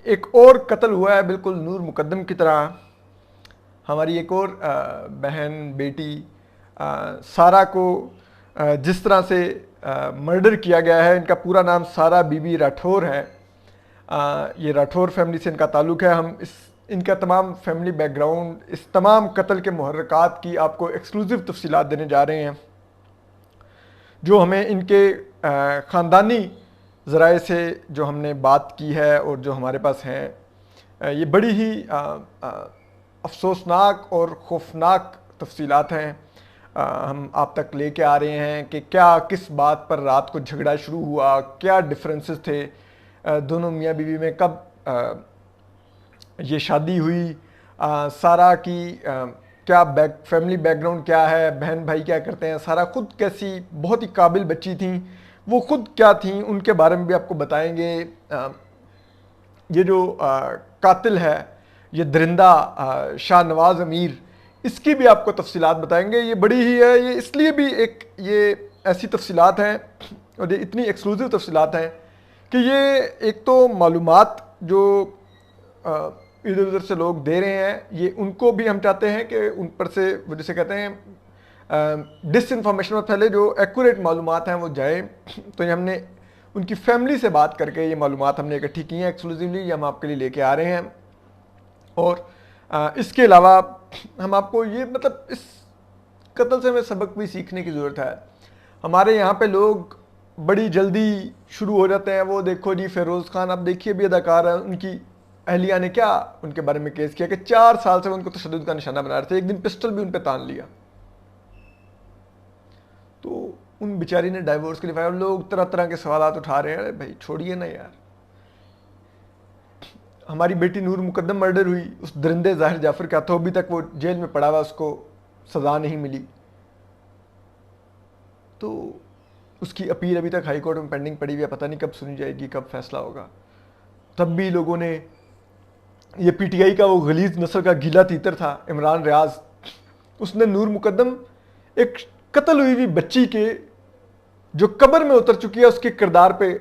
ایک اور قتل ہوا ہے بالکل نور مقدم کی طرح. ہماری ایک اور بہن بیٹی سارہ کو جس طرح سے مرڈر کیا گیا ہے. ان کا پورا نام سارہ بی بی راٹھور ہے. یہ راٹھور فیملی سے ان کا تعلق ہے. ہم ان کا تمام فیملی بیک گراؤنڈ, اس تمام قتل کے محرکات کی آپ کو ایکسکلوزیو تفصیلات دینے جا رہے ہیں, جو ہمیں ان کے خاندانی ذرائع سے جو ہم نے بات کی ہے اور جو ہمارے پاس ہیں. یہ بڑی ہی افسوسناک اور خوفناک تفصیلات ہیں. ہم آپ تک لے کے آ رہے ہیں کہ کیا کس بات پر رات کو جھگڑا شروع ہوا, کیا ڈفرینسز تھے دونوں میاں بیوی میں, کب یہ شادی ہوئی, سارہ کی کیا فیملی بیک گراؤنڈ کیا ہے, بہن بھائی کیا کرتے ہیں, سارہ خود کیسی بہت ہی قابل بچی تھیں, وہ خود کیا تھیں, ان کے بارے میں بھی آپ کو بتائیں گے. یہ جو قاتل ہے یہ درندہ شاہ نواز امیر, اس کی بھی آپ کو تفصیلات بتائیں گے. یہ بڑی ہی ہے, یہ اس لیے بھی ایک یہ ایسی تفصیلات ہیں اور یہ اتنی ایکسکلوزیو تفصیلات ہیں کہ یہ ایک تو معلومات جو ادھر ادھر سے لوگ دے رہے ہیں, یہ ان کو بھی ہم چاہتے ہیں کہ ان پر سے وہ جسے کہتے ہیں ڈس انفارمیشن اور پہلے جو ایکوریٹ معلومات ہیں وہ جائیں. تو یہ ہم نے ان کی فیملی سے بات کر کے یہ معلومات ہم نے اکٹھی کی ہیں ایکسکلوزیولی, یہ ہم آپ کے لیے لے کے آ رہے ہیں. اور اس کے علاوہ ہم آپ کو یہ مطلب اس قتل سے ہمیں سبق بھی سیکھنے کی ضرورت ہے. ہمارے یہاں پہ لوگ بڑی جلدی شروع ہو جاتے ہیں, وہ دیکھو جی فیروز خان, آپ دیکھیے بھی اداکار ہیں, ان کی اہلیہ نے کیا ان کے بارے میں کیس کیا کہ 4 سال سے وہ ان کو تشدد کا نشانہ بنا رہے تھے, ایک دن پسٹل بھی ان پہ تان لیا. تو ان بیچاری نے ڈائیورس کے لیے لوگ طرح طرح کے سوالات اٹھا رہے ہیں. ارے بھائی چھوڑیے نا یار. ہماری بیٹی نور مقدم مرڈر ہوئی, اس درندے ظاہر جعفر کا تھا, ابھی تک وہ جیل میں پڑا ہوا, اس کو سزا نہیں ملی. تو اس کی اپیل ابھی تک ہائی کورٹ میں پینڈنگ پڑی ہوئی ہے, پتہ نہیں کب سنی جائے گی, کب فیصلہ ہوگا. تب بھی لوگوں نے یہ پی ٹی آئی کا وہ غلیظ نسل کا گیلا تیتر تھا عمران ریاض, اس نے نور مقدم ایک قتل ہوئی ہوئی بچی کے جو قبر میں اتر چکی ہے اس کے کردار پہ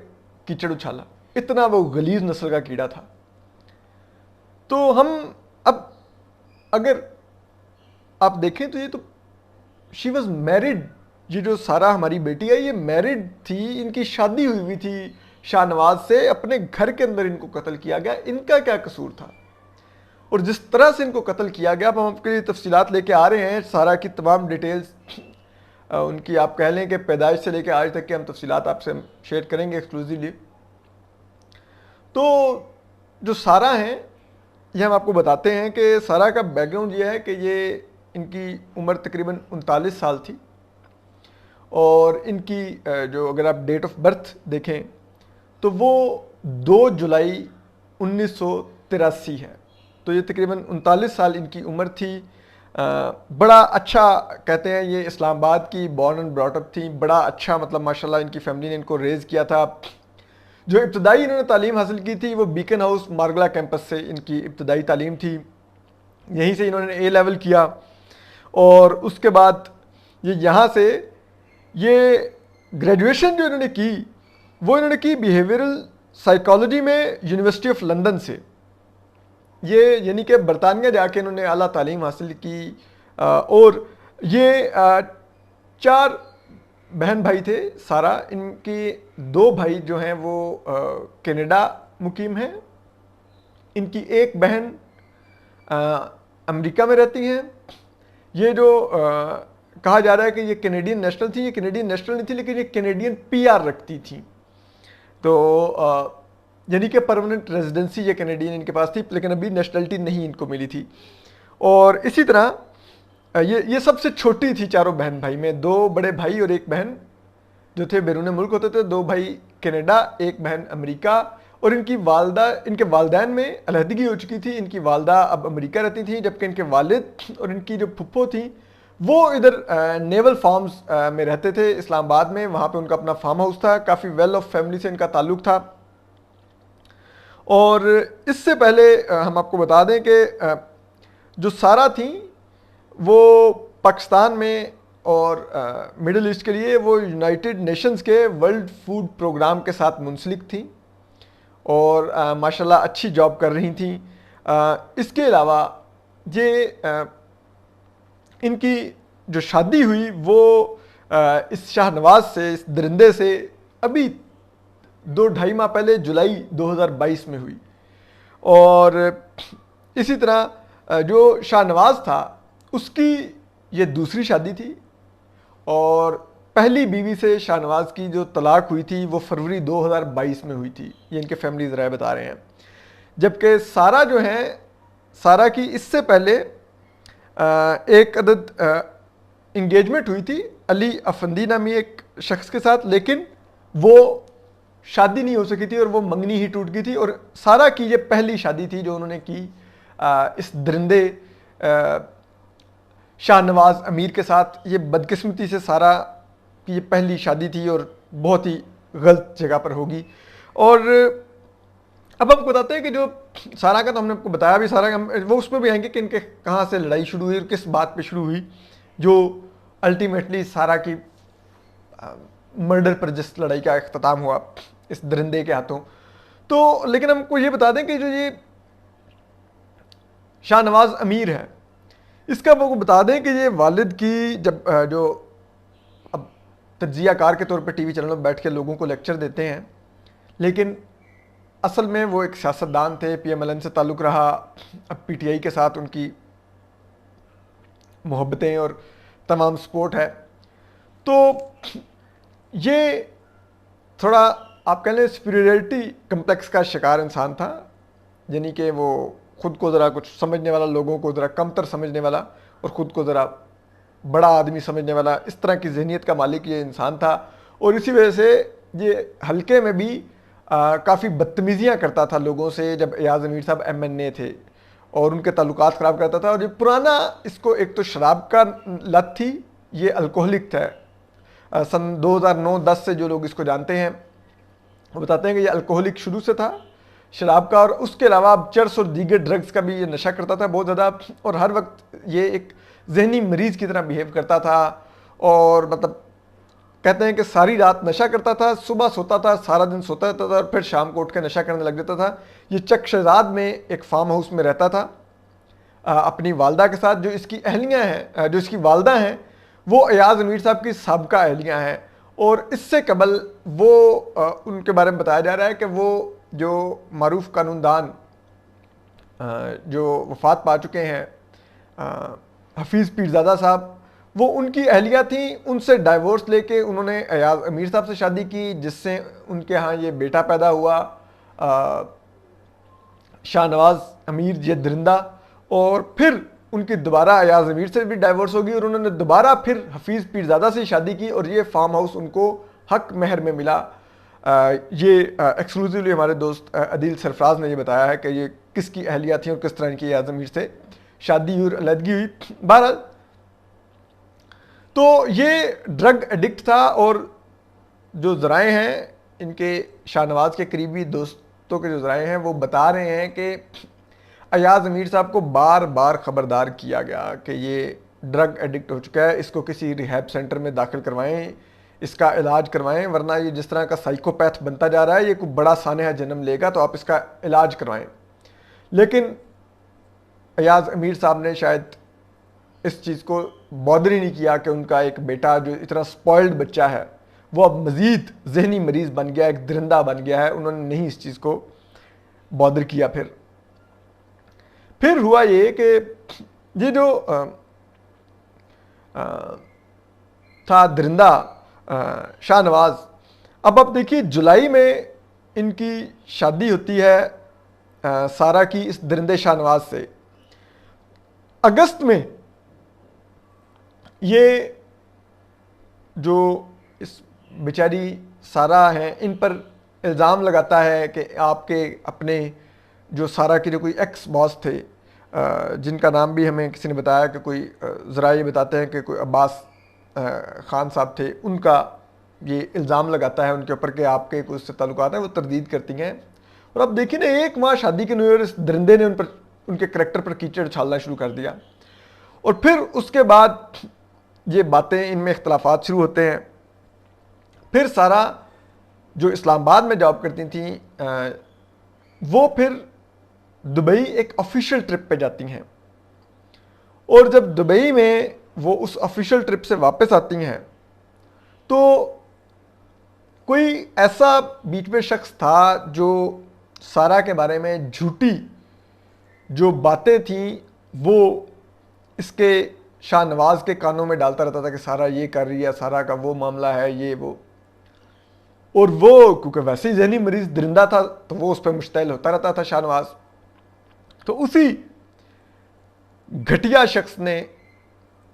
کیچڑ اچھالا. اتنا وہ غلیظ نسل کا کیڑا تھا. تو ہم اب اگر آپ دیکھیں تو یہ تو شی واز میرڈ, یہ جو سارہ ہماری بیٹی ہے یہ میرڈ تھی, ان کی شادی ہوئی ہوئی تھی شاہ نواز سے, اپنے گھر کے اندر ان کو قتل کیا گیا. ان کا کیا قصور تھا؟ اور جس طرح سے ان کو قتل کیا گیا, اب ہم آپ کے لیے تفصیلات لے کے آ رہے ہیں, سارہ کی تمام ڈیٹیلز, ان کی آپ کہہ لیں کہ پیدائش سے لے کے آج تک کے ہم تفصیلات آپ سے شیئر کریں گے ایکسکلوزیولی. تو جو سارہ ہیں یہ ہم آپ کو بتاتے ہیں کہ سارہ کا بیک گراؤنڈ یہ ہے کہ یہ ان کی عمر تقریباً 39 سال تھی, اور ان کی جو اگر آپ ڈیٹ آف برتھ دیکھیں تو وہ 2 جولائی 1983 ہے. تو یہ تقریباً 39 سال ان کی عمر تھی. بڑا اچھا کہتے ہیں یہ اسلام آباد کی بورن اینڈ براٹ اپ تھیں, بڑا اچھا مطلب ماشاءاللہ ان کی فیملی نے ان کو ریز کیا تھا. جو ابتدائی انہوں نے تعلیم حاصل کی تھی وہ بیکن ہاؤس مارگلا کیمپس سے ان کی ابتدائی تعلیم تھی, یہیں سے انہوں نے اے لیول کیا. اور اس کے بعد یہ یہاں سے یہ گریجویشن جو انہوں نے کی وہ انہوں نے کی بیہیویئرل سائیکالوجی میں یونیورسٹی آف لندن سے. یہ یعنی کہ برطانیہ جا کے انہوں نے اعلیٰ تعلیم حاصل کی. اور یہ 4 بہن بھائی تھے سارہ, ان کے 2 بھائی جو ہیں وہ کینیڈا مقیم ہیں, ان کی ایک بہن امریکہ میں رہتی ہیں. یہ جو کہا جا رہا ہے کہ یہ کینیڈین نیشنل تھی, یہ کینیڈین نیشنل نہیں تھی لیکن یہ کینیڈین پی آر رکھتی تھیں. تو یعنی کہ پرماننٹ ریزیڈنسی یہ کینیڈین ان کے پاس تھی, لیکن ابھی نیشنلٹی نہیں ان کو ملی تھی. اور اسی طرح یہ سب سے چھوٹی تھی چاروں بہن بھائی میں, 2 بڑے بھائی اور ایک بہن جو تھے بیرون ملک ہوتے تھے, 2 بھائی کینیڈا, ایک بہن امریکہ. اور ان کی والدہ, ان کے والدین میں علیحدگی ہو چکی تھی, ان کی والدہ اب امریکہ رہتی تھیں, جبکہ ان کے والد اور ان کی جو پھپھو تھیں وہ ادھر نیول فارمز میں رہتے تھے اسلام آباد میں, وہاں پہ ان کا اپنا فارم ہاؤس تھا, کافی ویل آف فیملی سے ان کا تعلق تھا. اور اس سے پہلے ہم آپ کو بتا دیں کہ جو سارہ تھیں وہ پاکستان میں اور مڈل ایسٹ کے لیے وہ یونائٹڈ نیشنز کے ورلڈ فوڈ پروگرام کے ساتھ منسلک تھیں. اور ماشاءاللہ اچھی جاب کر رہی تھیں. اس کے علاوہ یہ ان کی جو شادی ہوئی وہ اس شاہ نواز سے، اس درندے سے ابھی 2-2.5 ماہ پہلے جولائی 2022 میں ہوئی. اور اسی طرح جو شاہ نواز تھا اس کی یہ دوسری شادی تھی، اور پہلی بیوی سے شاہ نواز کی جو طلاق ہوئی تھی وہ فروری 2022 میں ہوئی تھی. یہ ان کے فیملی ذرائع بتا رہے ہیں. جبکہ سارا جو ہے، سارا کی اس سے پہلے ایک عدد انگیجمنٹ ہوئی تھی علی افندی نامی ایک شخص کے ساتھ، لیکن وہ شادی نہیں ہو سکی تھی اور وہ منگنی ہی ٹوٹ گئی تھی. اور سارا کی یہ پہلی شادی تھی جو انہوں نے کی اس درندے شاہ نواز امیر کے ساتھ. یہ بدقسمتی سے سارا کی یہ پہلی شادی تھی اور بہت ہی غلط جگہ پر ہوگی. اور اب ہم بتاتے ہیں کہ جو سارا کا تو ہم نے آپ کو بتایا بھی، سارا وہ اس پہ بھی آئیں گے کہ ان کے کہاں سے لڑائی شروع ہوئی اور کس بات پہ شروع ہوئی جو الٹیمیٹلی سارا کی مرڈر پر جس لڑائی کا اختتام ہوا اس درندے کے ہاتھوں. تو لیکن ہم کو یہ بتا دیں کہ جو یہ شاہ نواز امیر ہے اس کا وہ بتا دیں کہ یہ والد کی جب جو اب تجزیہ کار کے طور پہ ٹی وی چینلوں میں بیٹھ کے لوگوں کو لیکچر دیتے ہیں، لیکن اصل میں وہ ایک سیاستدان تھے، پی ایم ایل این سے تعلق رہا، اب پی ٹی آئی کے ساتھ ان کی محبتیں اور تمام سپورٹ ہے. تو یہ تھوڑا آپ کہہ لیں سپیریورٹی کمپلیکس کا شکار انسان تھا، یعنی کہ وہ خود کو ذرا کچھ سمجھنے والا، لوگوں کو ذرا کمتر سمجھنے والا اور خود کو ذرا بڑا آدمی سمجھنے والا، اس طرح کی ذہنیت کا مالک یہ انسان تھا. اور اسی وجہ سے یہ حلقے میں بھی کافی بدتمیزیاں کرتا تھا لوگوں سے. جب ایاز امیر صاحب ایم این اے تھے اور ان کے تعلقات خراب کرتا تھا. اور یہ پرانا اس کو ایک تو شراب کا لت تھی، یہ الکوہلک تھا. سن 2009-10 سے جو لوگ اس کو جانتے ہیں وہ بتاتے ہیں کہ یہ الکوہلک شروع سے تھا، شراب کا، اور اس کے علاوہ چرس اور دیگر ڈرگز کا بھی یہ نشہ کرتا تھا بہت زیادہ. اور ہر وقت یہ ایک ذہنی مریض کی طرح بیہیو کرتا تھا. اور مطلب کہتے ہیں کہ ساری رات نشہ کرتا تھا، صبح سوتا تھا، سارا دن سوتا رہتا تھا اور پھر شام کو اٹھ کے نشہ کرنے لگ جاتا تھا. یہ چک شہزاد میں ایک فارم ہاؤس میں رہتا تھا اپنی والدہ کے ساتھ. جو اس کی اہلیاں ہیں، جو اس کی والدہ ہیں، وہ ایاز امیر صاحب کی سابقہ اہلیاں ہیں. اور اس سے قبل وہ ان کے بارے میں بتایا جا رہا ہے کہ وہ جو معروف قانون دان جو وفات پا چکے ہیں حفیظ پیرزادہ صاحب، وہ ان کی اہلیہ تھیں. ان سے ڈائیورس لے کے انہوں نے ایاز امیر صاحب سے شادی کی، جس سے ان کے ہاں یہ بیٹا پیدا ہوا شاہ نواز امیر یہ درندہ. اور پھر ان کی دوبارہ ایاز امیر سے بھی ڈائیورس ہوگی اور انہوں نے دوبارہ پھر حفیظ پیرزادہ سے شادی کی اور یہ فارم ہاؤس ان کو حق مہر میں ملا. یہ ایکسکلوزیولی ہمارے دوست عدیل سرفراز نے یہ بتایا ہے کہ یہ کس کی اہلیہ تھیں اور کس طرح ان کی ایاز امیر سے شادی اور علیحدگی ہوئی. بہرحال تو یہ ڈرگ ایڈکٹ تھا. اور جو ذرائع ہیں ان کے شاہ نواز کے قریبی دوستوں کے جو ذرائع ہیں وہ بتا رہے ہیں کہ ایاز امیر صاحب کو بار بار خبردار کیا گیا کہ یہ ڈرگ ایڈکٹ ہو چکا ہے، اس کو کسی ریہیب سینٹر میں داخل کروائیں، اس کا علاج کروائیں، ورنہ یہ جس طرح کا سائیکوپیتھ بنتا جا رہا ہے یہ کوئی بڑا سانحہ جنم لے گا، تو آپ اس کا علاج کروائیں. لیکن ایاز امیر صاحب نے شاید اس چیز کو بادر ہی نہیں کیا کہ ان کا ایک بیٹا جو اتنا سپوائلڈ بچہ ہے وہ اب مزید ذہنی مریض بن گیا، ایک درندہ بن گیا ہے. انہوں نے نہیں اس چیز کو بادر کیا. پھر ہوا یہ کہ یہ جو تھا درندہ شاہ نواز، اب آپ دیکھیے جولائی میں ان کی شادی ہوتی ہے سارا کی اس درندے شاہ نواز سے. اگست میں یہ جو اس بیچاری سارا ہیں ان پر الزام لگاتا ہے کہ آپ کے اپنے جو سارا کے جو کوئی ایکس باس تھے، جن کا نام بھی ہمیں کسی نے بتایا کہ کوئی ذرائع بتاتے ہیں کہ کوئی عباس خان صاحب تھے، ان کا یہ الزام لگاتا ہے ان کے اوپر کہ آپ کے کوئی اس سے تعلقات ہیں. وہ تردید کرتی ہیں. اور اب دیکھیں نا 1 ماہ شادی کے نیو ایئر اس درندے نے ان کے کریکٹر پر کیچڑ چھالنا شروع کر دیا. اور پھر اس کے بعد یہ باتیں، ان میں اختلافات شروع ہوتے ہیں. پھر سارا جو اسلام آباد میں جاب کرتی تھیں وہ پھر دبئی ایک آفیشیل ٹرپ پہ جاتی ہیں، اور جب دبئی میں وہ اس آفیشیل ٹرپ سے واپس آتی ہیں تو کوئی ایسا بیچ میں شخص تھا جو سارا کے بارے میں جھوٹی جو باتیں تھیں وہ اس کے شاہ نواز کے کانوں میں ڈالتا رہتا تھا کہ سارا یہ کر رہی ہے، سارا کا وہ معاملہ ہے، یہ وہ، اور وہ کیونکہ ویسے ہی ذہنی مریض درندہ تھا تو وہ اس پہ مشتعل ہوتا رہتا تھا شاہ نواز. تو اسی گھٹیا شخص نے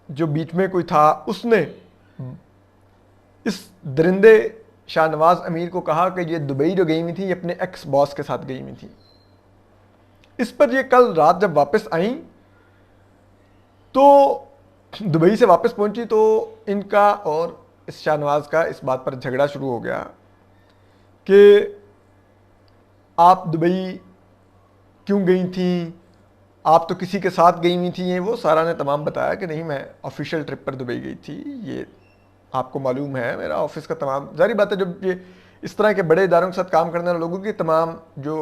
جو بیچ میں کوئی تھا اس نے اس درندے شاہ نواز امیر کو کہا کہ یہ دبئی جو گئی ہوئی تھی یہ اپنے ایکس باس کے ساتھ گئی ہوئی تھی. اس پر یہ کل رات جب واپس آئیں تو دبئی سے واپس پہنچی تو ان کا اور اس شاہ نواز کا اس بات پر جھگڑا شروع ہو گیا کہ آپ دبئی کیوں گئی تھیں، آپ تو کسی کے ساتھ گئی ہوئی تھیں. وہ سارا نے تمام بتایا کہ نہیں میں آفیشیل ٹرپ پر دبئی گئی تھی، یہ آپ کو معلوم ہے، میرا آفس کا تمام، ظاہری بات ہے جب یہ اس طرح کے بڑے اداروں کے ساتھ کام کرنے والے لوگوں کی تمام جو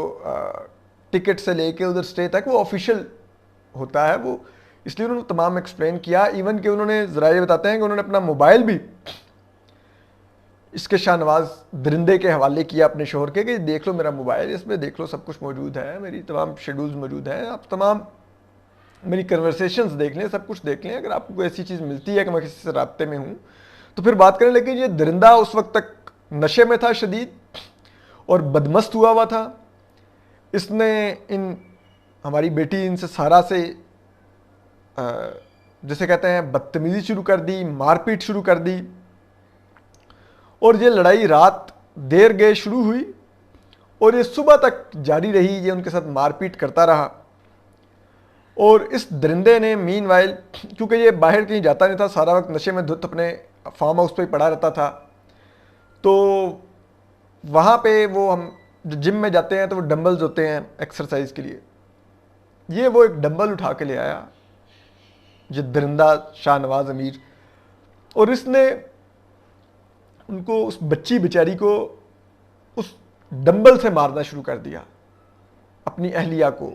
ٹکٹ سے لے کے ادھر اسٹے تک وہ آفیشیل ہوتا ہے، وہ اس لیے انہوں نے تمام ایکسپلین کیا. ایون کہ انہوں نے ذرائع بتاتے ہیں کہ انہوں نے اپنا موبائل بھی اس کے شاہ نواز درندے کے حوالے کیا اپنے شوہر کے کہ دیکھ لو میرا موبائل، اس میں دیکھ لو سب کچھ موجود ہے، میری تمام شیڈولز موجود ہیں، آپ تمام میری کنورسیشنز دیکھ لیں، سب کچھ دیکھ لیں، اگر آپ کو ایسی چیز ملتی ہے کہ میں کسی سے رابطے میں ہوں تو پھر بات کریں. لیکن یہ درندہ اس وقت تک نشے میں تھا شدید اور بدمست ہوا ہوا تھا. اس نے ہماری بیٹی ان سے سارا سے جیسے کہتے ہیں بدتمیزی شروع کر دی، مار پیٹ شروع کر دی، اور یہ لڑائی رات دیر گئے شروع ہوئی اور یہ صبح تک جاری رہی. یہ ان کے ساتھ مار پیٹ کرتا رہا اور اس درندے نے مین وائل، کیونکہ یہ باہر کہیں جاتا نہیں تھا، سارا وقت نشے میں دھت اپنے فارم ہاؤس پہ ہی پڑا رہتا تھا، تو وہاں پہ وہ ہم جو جم میں جاتے ہیں تو وہ ڈمبلز ہوتے ہیں ایکسرسائز کے لیے، یہ وہ ایک ڈمبل اٹھا کے لے آیا یہ درندہ شاہ نواز امیر، اور اس نے ان کو اس بچی بیچاری کو اس ڈمبل سے مارنا شروع کر دیا، اپنی اہلیہ کو،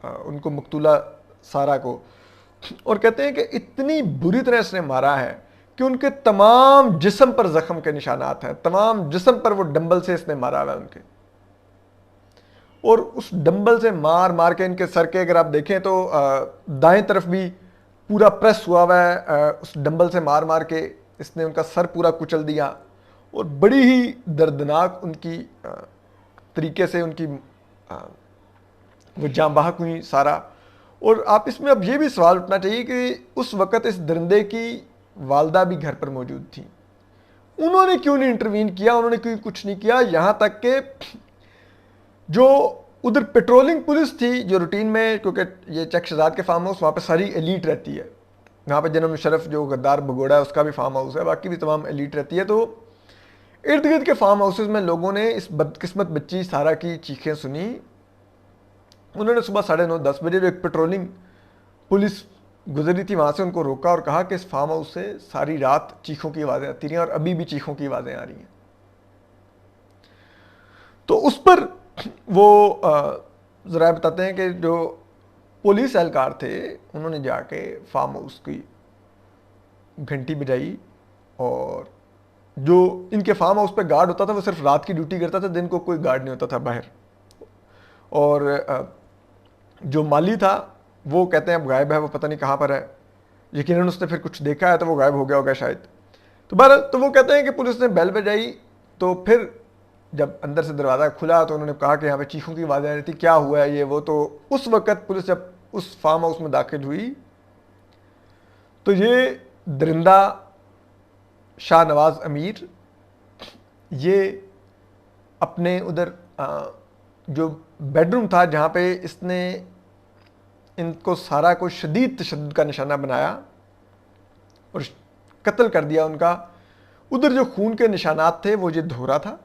ان کو مقتولہ سارا کو. اور کہتے ہیں کہ اتنی بری طرح اس نے مارا ہے کہ ان کے تمام جسم پر زخم کے نشانات ہیں، تمام جسم پر وہ ڈمبل سے اس نے مارا ہوا ہے ان کے. اور اس ڈمبل سے مار مار کے ان کے سر کے اگر آپ دیکھیں تو دائیں طرف بھی پورا پریس ہوا ہوا ہے، اس ڈمبل سے مار مار کے اس نے ان کا سر پورا کچل دیا، اور بڑی ہی دردناک ان کی طریقے سے ان کی وہ جاں بحق ہوئی سارا. اور آپ اس میں اب یہ بھی سوال اٹھنا چاہیے کہ اس وقت اس درندے کی والدہ بھی گھر پر موجود تھی، انہوں نے کیوں نہیں انٹروین کیا، انہوں نے کیوں کچھ نہیں کیا. یہاں تک کہ جو ادھر پیٹرولنگ پولیس تھی جو روٹین میں، کیونکہ یہ چک شہزاد کے فارم ہاؤس وہاں پہ ساری ایلیٹ رہتی ہے، یہاں پہ جنرل مشرف جو غدار بھگوڑا ہے اس کا بھی فارم ہاؤس ہے، باقی بھی تمام ایلیٹ رہتی ہے، تو ارد گرد کے فارم ہاؤسز میں لوگوں نے اس بدقسمت بچی سارا کی چیخیں سنی. انہوں نے صبح 9:30 10 بجے جو ایک پیٹرولنگ پولیس گزری تھی وہاں سے ان کو روکا اور کہا کہ اس فارم ہاؤس سے ساری رات چیخوں کی آوازیں آتی رہی ہیں اور ابھی بھی چیخوں کی آوازیں آ رہی ہیں. تو اس پر وہ ذرائع بتاتے ہیں کہ جو پولیس اہلکار تھے انہوں نے جا کے فارم ہاؤس کی گھنٹی بجائی، اور جو ان کے فارم ہاؤس پہ گارڈ ہوتا تھا وہ صرف رات کی ڈیوٹی کرتا تھا، دن کو کوئی گارڈ نہیں ہوتا تھا باہر. اور جو مالی تھا وہ کہتے ہیں اب غائب ہے، وہ پتہ نہیں کہاں پر ہے، یقیناً اس نے پھر کچھ دیکھا ہے تو وہ غائب ہو گیا ہوگا شاید. تو بہرحال تو وہ کہتے ہیں کہ پولیس نے بیل بجائی، تو پھر جب اندر سے دروازہ کھلا تو انہوں نے کہا کہ یہاں پہ چیخوں کی آوازیں آ رہی تھی، کیا ہوا ہے یہ وہ. تو اس وقت پولیس جب اس فارم ہاؤس میں داخل ہوئی تو یہ درندہ شاہ نواز امیر یہ اپنے ادھر جو بیڈ روم تھا جہاں پہ اس نے ان کو سارا کو شدید تشدد کا نشانہ بنایا اور قتل کر دیا ان کا، ادھر جو خون کے نشانات تھے وہ یہ دھو رہا تھا،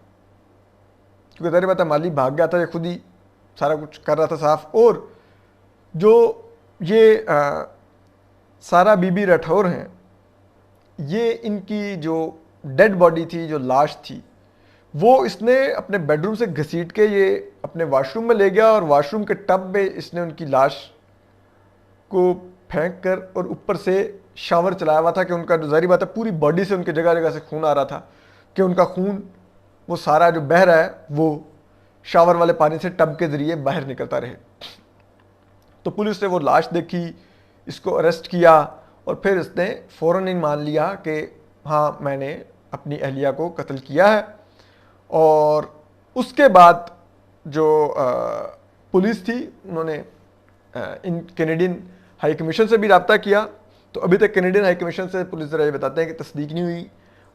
کیونکہ ظاہر بات ہے مالی بھاگ گیا تھا، یہ خود ہی سارا کچھ کر رہا تھا صاف. اور جو یہ سارا بی بی راٹھور ہیں، یہ ان کی جو ڈیڈ باڈی تھی، جو لاش تھی، وہ اس نے اپنے بیڈ روم سے گھسیٹ کے یہ اپنے واش روم میں لے گیا اور واش روم کے ٹب میں اس نے ان کی لاش کو پھینک کر اور اوپر سے شاور چلایا ہوا تھا کہ ان کا جو ظاہری بات ہے پوری باڈی سے ان کے جگہ جگہ سے خون آ رہا تھا کہ ان کا خون وہ سارا جو بہہ رہا ہے وہ شاور والے پانی سے ٹب کے ذریعے باہر نکلتا رہے. تو پولیس نے وہ لاش دیکھی, اس کو اریسٹ کیا اور پھر اس نے فوراً ہی مان لیا کہ ہاں میں نے اپنی اہلیہ کو قتل کیا ہے. اور اس کے بعد جو پولیس تھی انہوں نے ان کینیڈین ہائی کمیشن سے بھی رابطہ کیا. تو ابھی تک کینیڈین ہائی کمیشن سے پولیس ذرا یہ بتاتے ہیں کہ تصدیق نہیں ہوئی,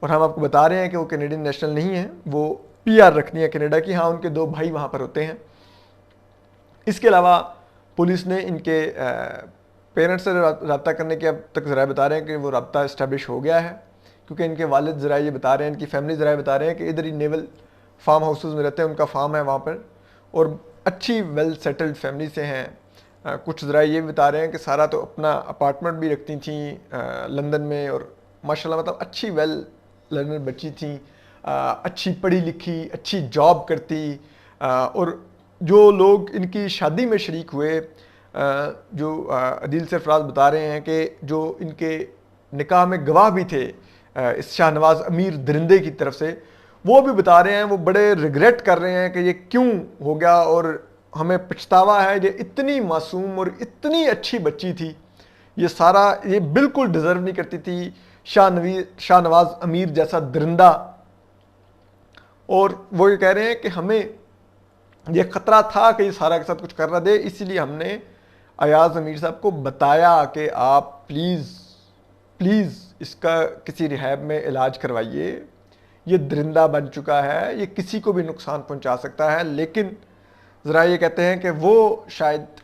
اور ہم آپ کو بتا رہے ہیں کہ وہ کینیڈین نیشنل نہیں ہیں, وہ پی آر رکھنی ہے کینیڈا کی. ہاں ان کے 2 بھائی وہاں پر ہوتے ہیں. اس کے علاوہ پولیس نے ان کے پیرنٹس سے رابطہ کرنے کے اب تک ذرائع بتا رہے ہیں کہ وہ رابطہ اسٹیبلش ہو گیا ہے, کیونکہ ان کے والد ذرائع یہ بتا رہے ہیں, ان کی فیملی ذرائع بتا رہے ہیں کہ ادھر ہی نیول فارم ہاؤسز میں رہتے ہیں, ان کا فارم ہے وہاں پر, اور اچھی ویل سیٹلڈ فیملی سے ہیں. کچھ ذرائع یہ بھی بتا رہے ہیں کہ سارا تو اپنا اپارٹمنٹ بھی رکھتی تھیں لندن میں, اور ماشاءاللہ مطلب اچھی ویل لرنر بچی تھیں, اچھی پڑھی لکھی, اچھی جاب کرتی. اور جو لوگ ان کی شادی میں شریک ہوئے, جو عدیل سرفراز بتا رہے ہیں کہ جو ان کے نکاح میں گواہ بھی تھے اس شاہ نواز امیر درندے کی طرف سے, وہ بھی بتا رہے ہیں وہ بڑے ریگریٹ کر رہے ہیں کہ یہ کیوں ہو گیا, اور ہمیں پچھتاوا ہے, یہ اتنی معصوم اور اتنی اچھی بچی تھی, یہ سارا یہ بالکل ڈیزرو نہیں کرتی تھی شاہ نواز امیر جیسا درندہ. اور وہ یہ کہہ رہے ہیں کہ ہمیں یہ خطرہ تھا کہ یہ سارا کے ساتھ کچھ کر نہ دے, اسی لیے ہم نے ایاز امیر صاحب کو بتایا کہ آپ پلیز اس کا کسی ریہیب میں علاج کروائیے, یہ درندہ بن چکا ہے, یہ کسی کو بھی نقصان پہنچا سکتا ہے. لیکن ذرا یہ کہتے ہیں کہ وہ شاید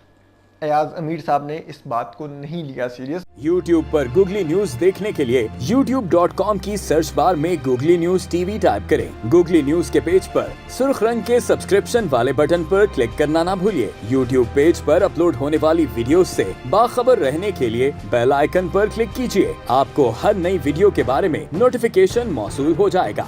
ایاز امیر صاحب نے اس بات کو نہیں لیا سیریس. YouTube پر گوگلی نیوز دیکھنے کے لیے youtube.com کی سرچ بار میں googly news T V type کریں. گوگلی نیوز کے پیج پر سرخ رنگ کے سبسکرپشن والے بٹن پر کلک کرنا نہ بھولیے. YouTube پیج پر اپلوڈ ہونے والی ویڈیوز سے باخبر رہنے کے لیے بیل آئیکن پر کلک کیجیے. آپ کو ہر نئی ویڈیو کے بارے میں نوٹیفیکیشن موصول ہو جائے گا.